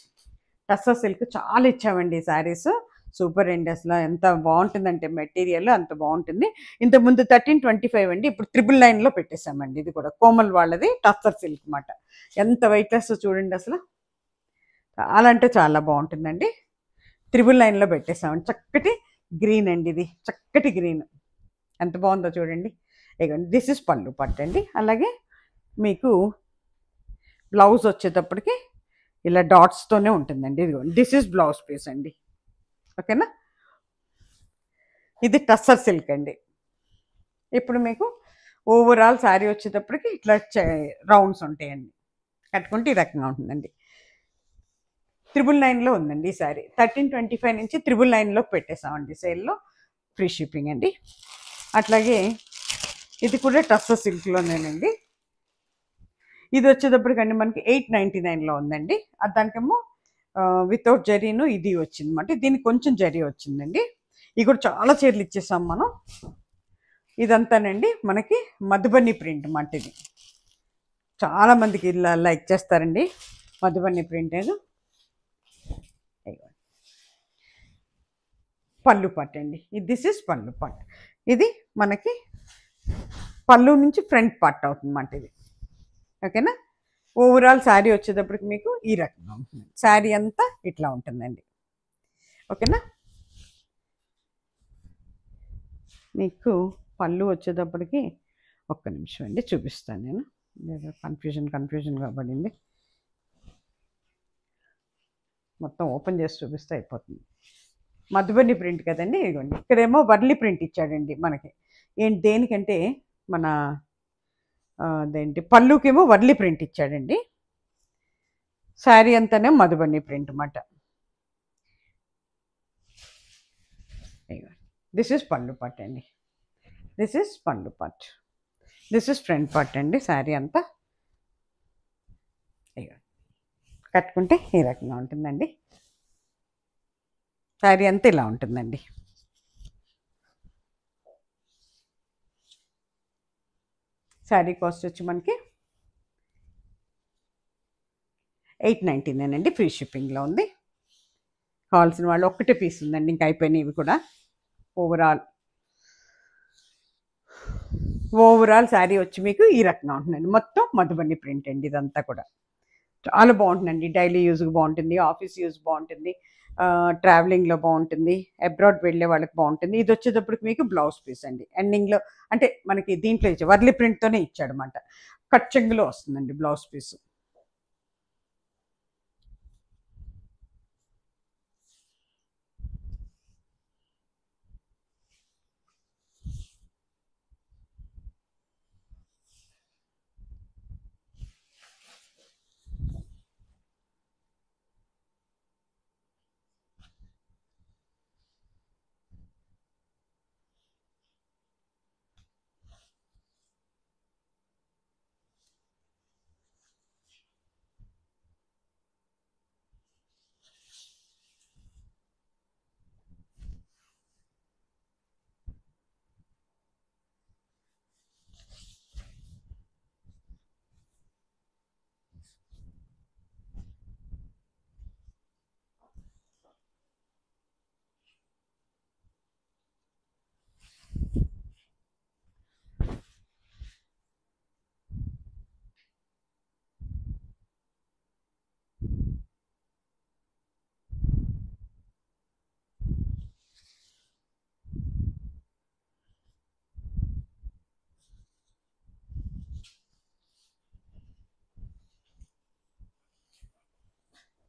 టస్సర్ సిల్క్ చాలా ఇచ్చామండి శారీస్. సూపర్ అండి. అసలు ఎంత బాగుంటుందంటే మెటీరియల్ అంత బాగుంటుంది. ఇంతకుముందు 1325 అండి, ఇప్పుడు 999లో పెట్టేశామండి. ఇది కూడా కోమల్ వాళ్ళది టస్సర్ సిల్క్ మాట. ఎంత వెయిట్లెస్ చూడండి అసలు, చాలా అంటే చాలా బాగుంటుందండి. 999లో పెట్టేసామండి. చక్కటి గ్రీన్ అండి, ఇది చక్కటి గ్రీన్, ఎంత బాగుందో చూడండి. ఇగోండి దిస్ ఇస్ పళ్ళు పట్టు అండి. అలాగే మీకు బ్లౌజ్ వచ్చేటప్పటికి ఇలా డాట్స్తోనే ఉంటుందండి. ఇదిగోండి దిస్ ఇస్ బ్లౌజ్ పీస్ అండి. ఓకేనా, ఇది టస్సర్ సిల్క్ అండి. ఇప్పుడు మీకు ఓవరాల్ శారీ వచ్చేటప్పటికి ఇట్లా రౌండ్స్ ఉంటాయండి, కట్టుకుంటే ఈ రకంగా ఉంటుందండి. 999లో ఉందండి ఈ శారీ. 1325 నుంచి 999లో పెట్టేసామండి సేల్లో, ఫ్రీ షిప్పింగ్ అండి. అట్లాగే ఇది కూడా టస్సర్ సిల్క్లోనేనండి. ఇది వచ్చేటప్పటికండి మనకి 899లో ఉందండి. దానికేమో వితౌట్ జరీను ఇది వచ్చిందన్నమాట. దీనికి కొంచెం జరీ వచ్చిందండి. ఇది కూడా చాలా చీరలు ఇచ్చేసాం మనం. ఇదంతానండి మనకి మధుబని ప్రింట్ మాట. ఇది చాలామందికి ఇలా లైక్ చేస్తారండి మధుబని ప్రింట్. ఏదో పళ్ళు పట్టు అండి, దిస్ ఇస్ పళ్ళు పట్టు. ఇది మనకి పళ్ళు నుంచి ఫ్రంట్ పార్ట్ అవుతుందన్నమాట ఇది. ఓకేనా, ఓవరాల్ శారీ వచ్చేటప్పటికి మీకు ఈ రకంగా ఉంటుంది. శారీ అంతా ఇట్లా ఉంటుందండి. ఓకేనా, మీకు పళ్ళు వచ్చేటప్పటికి ఒక్క నిమిషం అండి చూపిస్తాను నేను. కన్ఫ్యూజన్గా పడింది, మొత్తం ఓపెన్ చేసి చూపిస్తే అయిపోతుంది. మధుబని ప్రింట్ కదండి. ఇదిగోండి ఇక్కడేమో వర్లీ ప్రింట్ ఇచ్చాడండి మనకి. ఏంటి దేనికంటే మన అదేంటి పళ్ళుకేమో వర్లీ ప్రింట్ ఇచ్చాడండి. శారీ అంతానే మధుబని ప్రింట్ అన్నమాట. దిస్ ఇస్ పళ్ళు పార్ట్ అండి, దిస్ ఇస్ పళ్ళు part, this is front part అండి. శారీ అంతా కట్టుకుంటే ఈ రకంగా ఉంటుందండి. శారీ అంతా ఇలా ఉంటుందండి. శారీ కాస్ట్ వచ్చి మనకి 899 అండి, ఫ్రీ షిప్పింగ్లో ఉంది. కావాల్సిన వాళ్ళు ఒక్కటే పీస్ ఉందండి, ఇంకా అయిపోయినాయి ఇవి కూడా. ఓవరాల్ శారీ వచ్చి మీకు ఈ రకంగా ఉంటుందండి. మొత్తం మధుబని ప్రింట్ అండి. ఇదంతా కూడా చాలా బాగుంటుందండి. డైలీ యూజ్కి బాగుంటుంది, ఆఫీస్ యూజ్ బాగుంటుంది, ట్రావెలింగ్లో బాగుంటుంది, అబ్రాడ్ వెళ్ళే వాళ్ళకి బాగుంటుంది. ఇది వచ్చేటప్పటికి మీకు బ్లౌజ్ పీస్ అండి. ఎండింగ్లో అంటే మనకి దీంట్లో ఇచ్చే వర్లీ ప్రింట్తోనే ఇచ్చాడనమాట. కట్ చెంగులో వస్తుందండి బ్లౌజ్ పీసు.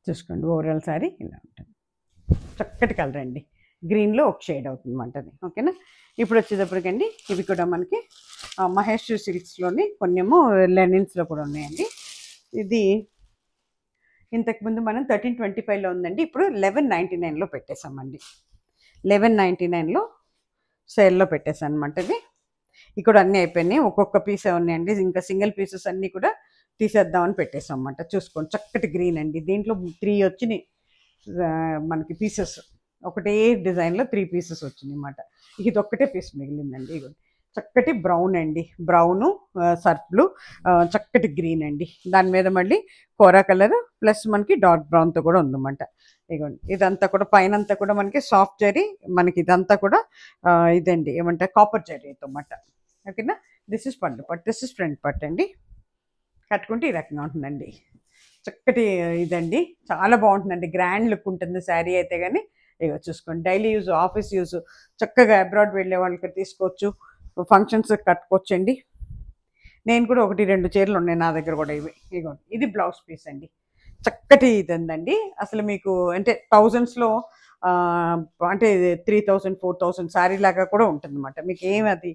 చూసుకోండి, ఓవరాల్ శారీ ఇలా ఉంటుంది. చక్కటి కలర్ అండి, గ్రీన్లో ఒక షేడ్ అవుతుంది అన్నమాట అది. ఓకేనా, ఇప్పుడు వచ్చేటప్పటికండి ఇవి కూడా మనకి మహేశ్వరి సిల్క్స్లోని కొన్నేమో లెనిన్స్లో కూడా ఉన్నాయండి. ఇది ఇంతకుముందు మనం 1325లో ఉందండి, ఇప్పుడు 1199లో పెట్టేసామండి. 1199లో సేల్లో పెట్టేసాను అనమాట. ఇది ఇక్కడ అన్నీ అయిపోయినాయి, ఒక్కొక్క పీసే ఉన్నాయండి. ఇంకా సింగిల్ పీసెస్ అన్నీ కూడా తీసేద్దామని పెట్టేసాం అన్నమాట. చూసుకోండి, చక్కటి గ్రీన్ అండి. దీంట్లో 3 వచ్చినాయి మనకి పీసెస్, ఒకటే డిజైన్లో 3 పీసెస్ వచ్చినాయి అన్నమాట. ఇది ఒక్కటే పీస్ మిగిలిందండి. చక్కటి బ్రౌన్ అండి, బ్రౌను, సర్ఫ్ బ్లూ, చక్కటి గ్రీన్ అండి. దాని మీద మళ్ళీ కోరా కలర్ ప్లస్ మనకి డార్క్ బ్రౌన్తో కూడా ఉందన్నమాట. ఇదిగోండి, ఇదంతా కూడా పైనంతా కూడా మనకి సాఫ్ట్ జరీ, మనకి ఇదంతా కూడా ఇదండి ఏమంటారు కాపర్ జరీతో అన్నమాట. ఓకేనా. దిస్ ఇస్ పళ్ళు పట్టు, దిస్ ఇస్ ఫ్రంట్ పట్టు అండి. కట్టుకుంటే ఈ రకంగా ఉంటుందండి. చక్కటి ఇదండి, చాలా బాగుంటుందండి, గ్రాండ్ లుక్ ఉంటుంది శారీ అయితే. కానీ ఇక చూసుకోండి, డైలీ యూజ్, ఆఫీస్ యూజ్, చక్కగా అబ్రాడ్ వెళ్ళే వాళ్ళకి తీసుకోవచ్చు, ఫంక్షన్స్ కట్టుకోవచ్చు అండి. నేను కూడా 1, 2 చీరలు ఉన్నాయి నా దగ్గర కూడా. ఇగోండి, ఇది బ్లౌజ్ పీస్ అండి. చక్కటి ఇది ఉందండి. అసలు మీకు అంటే థౌజండ్స్లో, అంటే 3000, 4000 శారీ లాగా కూడా ఉంటుంది అనమాట. మీకు ఏమి అది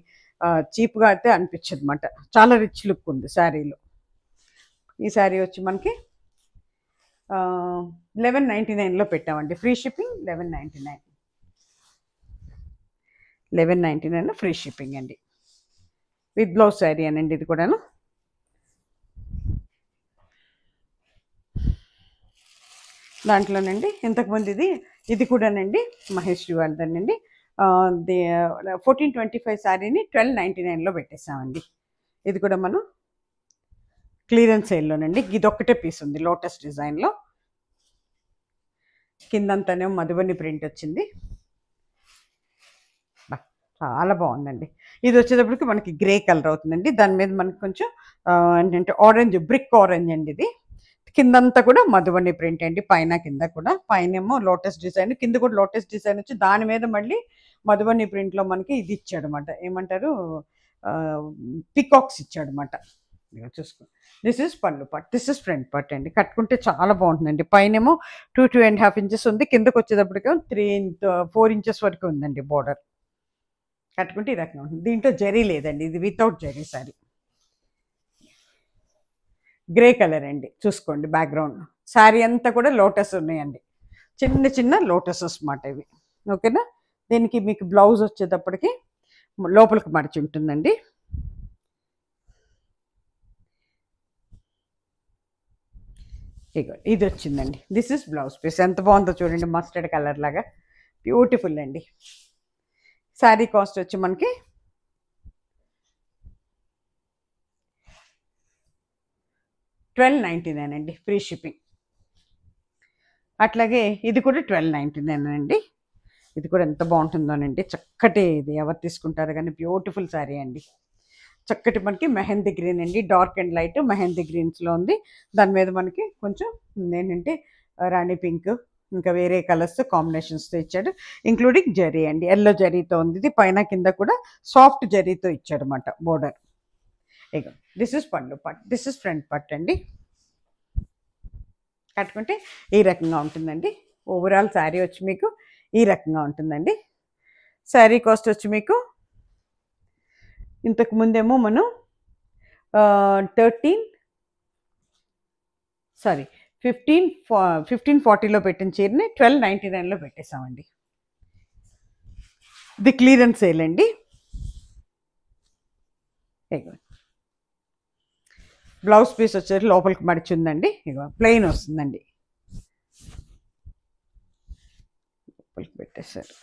చీప్గా అయితే అనిపించదు అనమాట. చాలా రిచ్ లుక్ ఉంది శారీలో. ఈ శారీ వచ్చి మనకి 1199లో పెట్టామండి, ఫ్రీ షిప్పింగ్. 1199లో ఫ్రీ షిప్పింగ్ అండి, విత్ బ్లౌజ్ శారీ అనండి ఇది కూడాను. దాంట్లోనండి ఇంతకుముందు ఇది కూడానండి మహేష్ వాళ్ళదండి. 1425 శారీని 1299లో పెట్టేసామండి. ఇది కూడా మనం క్లియరెన్స్ సేల్లోనండి. ఇది ఒక్కటే పీస్ ఉంది లోటస్ డిజైన్లో, కిందంతానే మధుబని ప్రింట్ వచ్చింది. చాలా బాగుందండి. ఇది వచ్చేటప్పటికి మనకి గ్రే కలర్ అవుతుందండి. దాని మీద మనకి కొంచెం ఏంటంటే ఆరెంజ్, బ్రిక్ ఆరెంజ్ అండి. ఇది కిందంతా కూడా మధుబని ప్రింట్ అండి, పైన కింద కూడా. పైన ఏమో లోటస్ డిజైన్, కింద కూడా లోటస్ డిజైన్ వచ్చి దాని మీద మళ్ళీ మధుబని ప్రింట్లో మనకి ఇది ఇచ్చాడు అనమాట, ఏమంటారు పికాక్స్ ఇచ్చాడు అనమాట. చూసుకో, దిస్ ఇస్ పళ్ళు పట్, దిస్ ఇస్ ఫ్రంట్ పట్ అండి. కట్టుకుంటే చాలా బాగుంటుందండి. పైనేమో 2.5 ఇంచెస్ ఉంది, కిందకు వచ్చేటప్పటికేమో 4 ఇంచెస్ వరకు ఉందండి బోర్డర్. కట్టుకుంటే ఈ రకంగా ఉంటుంది. దీంట్లో జరీ లేదండి, ఇది without zari sorry. Grey colour అండి, చూసుకోండి బ్యాక్గ్రౌండ్. శారీ అంతా కూడా లోటస్ ఉన్నాయండి, చిన్న చిన్న లోటసెస్ మాట ఇవి. ఓకేనా. దీనికి మీకు బ్లౌజ్ వచ్చేటప్పటికి లోపలికి మడిచి ఉంటుందండి. ఇది వచ్చిందండి, దిస్ ఇస్ బ్లౌజ్ పీస్. ఎంత బాగుందో చూడండి, మస్టర్డ్ కలర్ లాగా బ్యూటిఫుల్ అండి. శారీ కాస్ట్ వచ్చి మనకి 1299 అండి, ఫ్రీ షిప్పింగ్. అట్లాగే ఇది కూడా 1299 అండి. ఇది కూడా ఎంత బాగుంటుందోనండి, చక్కటి ఇది ఎవరు తీసుకుంటారు కానీ బ్యూటిఫుల్ శారీ అండి. చక్కటి మనకి మెహందీ గ్రీన్ అండి, డార్క్ అండ్ లైట్ మెహందీ గ్రీన్స్లో ఉంది. దాని మీద మనకి కొంచెం ఏంటంటే రాణి పింక్, ఇంకా వేరే కలర్స్ కాంబినేషన్స్తో ఇచ్చాడు, ఇంక్లూడింగ్ జరీ అండి, ఎల్లో జరీతో ఉంది. ఇది పైన కింద కూడా సాఫ్ట్ జరీతో ఇచ్చాడు అనమాట బోర్డర్. ఇక దిస్ ఇస్ పళ్ళు పట్, దిస్ ఇస్ ఫ్రంట్ పట్ అండి. కట్టుకుంటే ఈ రకంగా ఉంటుందండి. ఓవరాల్ శారీ వచ్చి మీకు ఈ రకంగా ఉంటుందండి. శారీ కాస్ట్ వచ్చి మీకు ఇంతకు ముందేమో మనం 1540లో పెట్టిన చీరని 1299లో పెట్టేసామండి. ఇది క్లియరెన్స్ సేల్ అండి. బ్లౌజ్ పీస్ వచ్చేసి లోపలికి మడిచి ఉందండి, ఇక ప్లెయిన్ వస్తుందండి, లోపలికి పెట్టేశారు.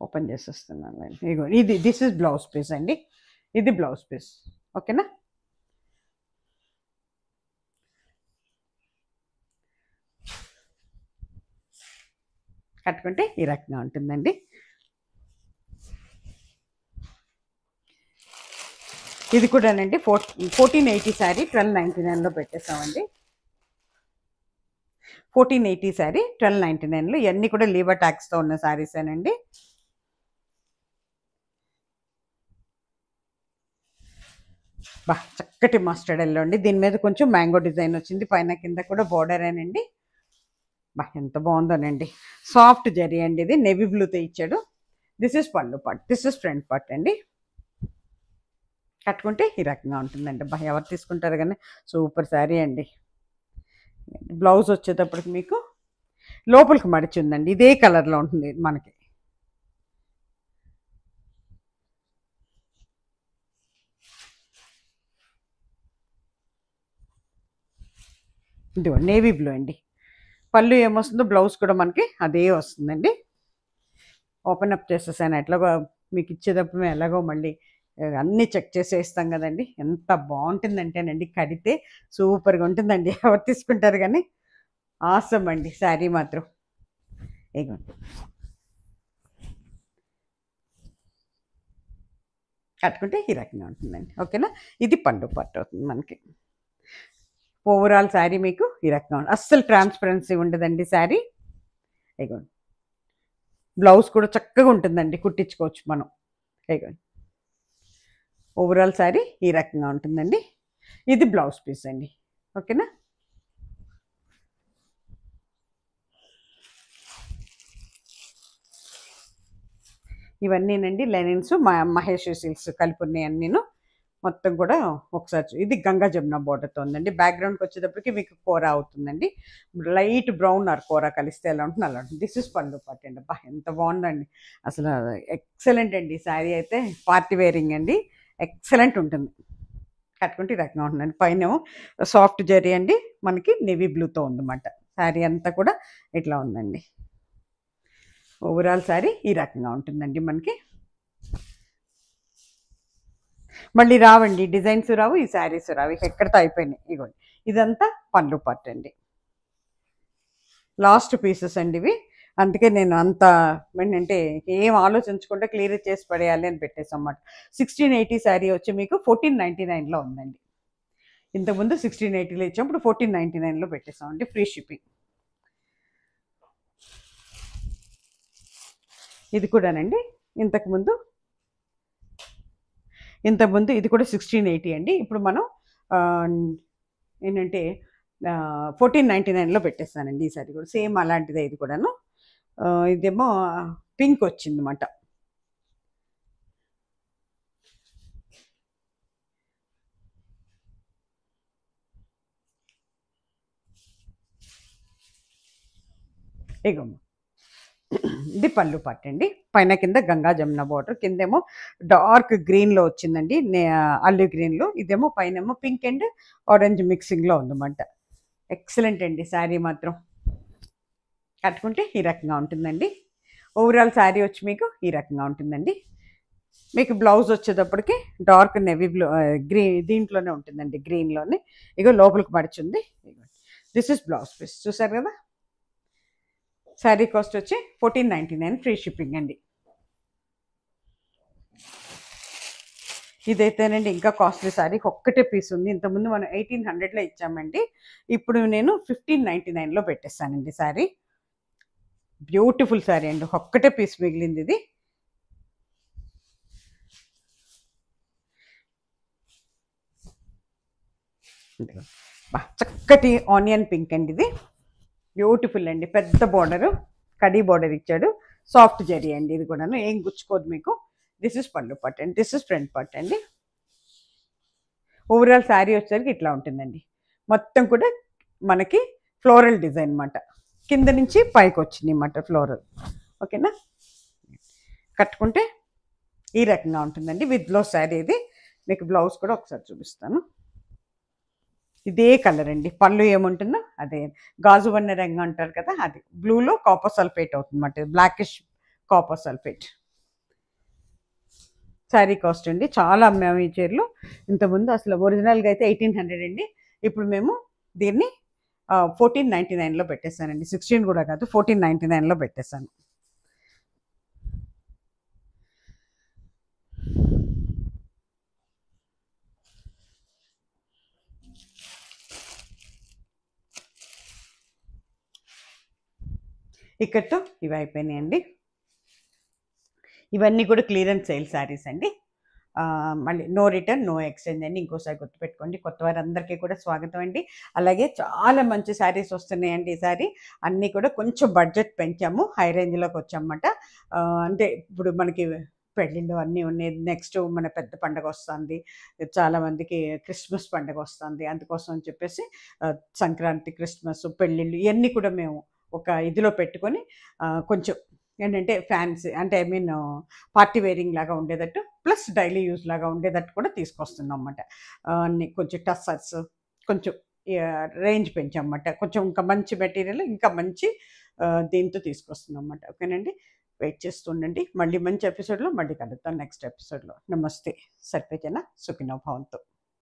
ఓపెన్ చేసేస్తున్నాను. ఇగో ఇది దిస్ ఇస్ బ్లౌజ్ పీస్ అండి, ఇది బ్లౌజ్ పీస్. ఓకేనా. కట్టుకుంటే ఈ రకంగా ఉంటుందండి. ఇది కూడానండి 1480 శారీ 1299లో పెట్టేసామండి. 1480 శారీ 1299లో. ఇవన్నీ కూడా లీవర్ ట్యాక్స్తో ఉన్న శారీసేనండి. బా చక్కటి మస్టర్డ్ ఎల్లో అండి, దీని మీద కొంచెం మ్యాంగో డిజైన్ వచ్చింది, పైన కింద కూడా బోర్డర్ ఏనండి. బా ఎంత బాగుందోనండి, సాఫ్ట్ జరీ అండి. ఇది నేవీ బ్లూతో ఇచ్చాడు. దిస్ ఇస్ పళ్ళు పట్, దిస్ ఇస్ ఫ్రంట్ పట్ అండి. కట్టుకుంటే ఈ రకంగా ఉంటుందండి. బా ఎవరు తీసుకుంటారు కానీ సూపర్ శారీ అండి. బ్లౌజ్ వచ్చేటప్పటికి మీకు లోపలికి మడిచి ఉందండి, ఇదే కలర్లో ఉంటుంది మనకి. ఇదిగో నేవీ బ్లూ అండి. పళ్ళు ఏమొస్తుందో బ్లౌజ్ కూడా మనకి అదే వస్తుందండి. ఓపెన్ అప్ చేసేసాను. ఎట్లాగో మీకు ఇచ్చేటప్పుడు మేము ఎలాగో మళ్ళీ అన్నీ చెక్ చేసే ఇస్తాం కదండి. ఎంత బాగుంటుందంటేనండి, కడితే సూపర్గా ఉంటుందండి. ఎవరు తీసుకుంటారు కానీ ఆసమ్ అండి శారీ మాత్రం. ఇగోండి, కట్టుకుంటే ఈ రకంగా ఉంటుందండి. ఓకేనా, ఇది పళ్ళు పార్ట్ అవుతుంది మనకి. ఓవరాల్ శారీ మీకు ఈ రకంగా ఉంటుంది. అస్సలు ట్రాన్స్పరెన్సీ ఉండదండి శారీ. ఇగోండి, బ్లౌజ్ కూడా చక్కగా ఉంటుందండి, కుట్టించుకోవచ్చు మనం. ఇగోండి, ఓవరాల్ శారీ ఈ రకంగా ఉంటుందండి. ఇది బ్లౌజ్ పీస్ అండి. ఓకేనా, ఇవన్నీనండి లెనిన్స్, మహేష్ సిల్క్స్ కలిపి ఉన్నాయి అన్నీను. మొత్తం కూడా ఒకసారి ఇది గంగా జమున బోర్డర్తో ఉందండి. బ్యాక్గ్రౌండ్కి వచ్చేటప్పటికి మీకు కూర అవుతుందండి. లైట్ బ్రౌన్ ఆర్ కూర కలిస్తే ఎలా ఉంటుంది అలా ఉంటుంది. దిస్ ఇస్ పళ్ళు పార్ట్ అండి. అబ్బా ఎంత బాగుందండి, అసలు ఎక్సలెంట్ అండి. శారీ అయితే పార్టీ వేరింగ్ అండి, ఎక్సలెంట్ ఉంటుంది. కట్టుకుంటే ఈ రకంగా ఉంటుందండి. పైన సాఫ్ట్ జరీ అండి, మనకి నేవీ బ్లూతో ఉందన్నమాట. శారీ అంతా కూడా ఇట్లా ఉందండి. ఓవరాల్ శారీ ఈ రకంగా ఉంటుందండి మనకి. మళ్ళీ రావండి డిజైన్స్ రావు, ఈ శారీస్ రావు, ఎక్కడితో అయిపోయినాయి. ఇగోండి, ఇదంతా పళ్ళు పార్ట్ అండి. లాస్ట్ పీసెస్ అండి ఇవి. అందుకే నేను అంత ఏంటంటే ఏం ఆలోచించకుండా క్లియర్ చేసి పడేయాలి అని పెట్టేసాం అన్నమాట. 1680 శారీ వచ్చి మీకు 1499లో ఉందండి. ఇంతకుముందు 1680లో ఇచ్చాం, ఇప్పుడు 1499లో పెట్టేసామండి, ఫ్రీ షిప్పింగ్. ఇది కూడానండి ఇంతకుముందు ఇది కూడా 1680 అండి. ఇప్పుడు మనం ఏంటంటే 1499లో పెట్టేస్తానండి. ఈసారి కూడా సేమ్ అలాంటిదే ఇది కూడాను. ఇదేమో పింక్ వచ్చిందన్నమాట. ఇగమ్మ, ఇది పళ్ళు పార్ట్ అండి. పైన కింద గంగా జమున బార్డర్, కిందేమో డార్క్ గ్రీన్లో వచ్చిందండి, అల్లి గ్రీన్లో. ఇదేమో పైన పింక్ అండ్ ఆరెంజ్ మిక్సింగ్లో ఉందన్నమాట. ఎక్సలెంట్ అండి శారీ మాత్రం. కట్టుకుంటే ఈ రకంగా ఉంటుందండి. ఓవరాల్ శారీ వచ్చి మీకు ఈ రకంగా ఉంటుందండి. మీకు బ్లౌజ్ వచ్చేటప్పటికి డార్క్ నెవీ బ్లూ దీంట్లోనే ఉంటుందండి, గ్రీన్లోనే. ఇగో లోపలికి మడిచింది. దిస్ ఇస్ బ్లౌజ్ పీస్, చూసారు కదా. శారీ కాస్ట్ వచ్చి 1499, ఫ్రీ షిప్పింగ్ అండి. ఇదైతేనండి ఇంకా కాస్ట్లీ శారీ, ఒక్కటే పీస్ ఉంది. ఇంతకుముందు మనం 1800లో ఇచ్చామండి, ఇప్పుడు నేను 1599లో పెట్టేస్తానండి శారీ. బ్యూటిఫుల్ శారీ అండి, ఒక్కటే పీస్ మిగిలింది ఇది. చక్కటి ఆనియన్ పింక్ అండి, ఇది బ్యూటిఫుల్ అండి. పెద్ద బార్డరు, కడీ బార్డర్ ఇచ్చాడు, సాఫ్ట్ జరీ అండి. ఇది కూడాను ఏం గుచ్చుకోదు మీకు. దిస్ ఇస్ పళ్ళు పార్ట్ అండి, దిస్ ఇస్ ఫ్రంట్ పార్ట్ అండి. ఓవరాల్ శారీ వచ్చేసరికి ఇట్లా ఉంటుందండి. మొత్తం కూడా మనకి ఫ్లోరల్ డిజైన్ అన్నమాట, కింద నుంచి పైకి వచ్చింది అన్నమాట ఫ్లోరల్. ఓకేనా, కట్టుకుంటే ఈ రకంగా ఉంటుందండి విత్ బ్లౌజ్ శారీ. ఇది మీకు బ్లౌజ్ కూడా ఒకసారి చూపిస్తాను. ఇదే కలర్ అండి, పళ్ళు ఏముంటుందో అదే గాజు వన్న రంగు అంటారు కదా, అది బ్లూలో కాపర్ సల్ఫేట్ అవుతుంది అన్నమాట, blackish copper sulphate. Sari cost అండి, చాలా అమ్మాము ఈ చీరలు ఇంతకుముందు. అసలు ఒరిజినల్గా అయితే 1800 అండి, ఇప్పుడు మేము దీన్ని 1499లో పెట్టేస్తానండి. 16 కూడా కాదు, 1499లో పెట్టేస్తాను. ఇక్కడితో ఇవి అయిపోయినాయండి. ఇవన్నీ కూడా క్లియరెన్స్ సేల్ శారీస్ అండి. మళ్ళీ నో రిటర్న్ నో ఎక్స్చేంజ్ అండి, ఇంకోసారి గుర్తుపెట్టుకోండి. కొత్త వారందరికీ కూడా స్వాగతం అండి. అలాగే చాలా మంచి శారీస్ వస్తున్నాయండి ఈసారి. అన్నీ కూడా కొంచెం బడ్జెట్ పెంచాము, హై రేంజ్లోకి వచ్చామన్నమాట. అంటే ఇప్పుడు మనకి పెళ్ళిళ్ళు అన్నీ ఉన్నాయి, నెక్స్ట్ మన పెద్ద పండగ వస్తుంది, చాలామందికి క్రిస్మస్ పండగ వస్తుంది. అందుకోసం అని చెప్పేసి సంక్రాంతి, క్రిస్మస్, పెళ్ళిళ్ళు ఇవన్నీ కూడా మేము ఒక ఇదిలో పెట్టుకొని కొంచెం ఏంటంటే ఫ్యాన్సీ, అంటే ఐ మీన్ పార్టీ వేరింగ్ లాగా ఉండేటట్టు, ప్లస్ డైలీ యూజ్ లాగా ఉండేటట్టు కూడా తీసుకొస్తున్నాం అన్నమాట. అన్ని కొంచెం టస్సర్స్, కొంచెం రేంజ్ పెంచామన్నమాట. కొంచెం ఇంకా మంచి మెటీరియల్, ఇంకా మంచి దీంతో తీసుకొస్తున్నాం అన్నమాట. ఓకేనండి, వెయిట్ చేస్తూ ఉండండి. మళ్ళీ మంచి ఎపిసోడ్లో మళ్ళీ కలుద్దాం నెక్స్ట్ ఎపిసోడ్లో. నమస్తే. సర్వేజన సుఖినో భవంతు.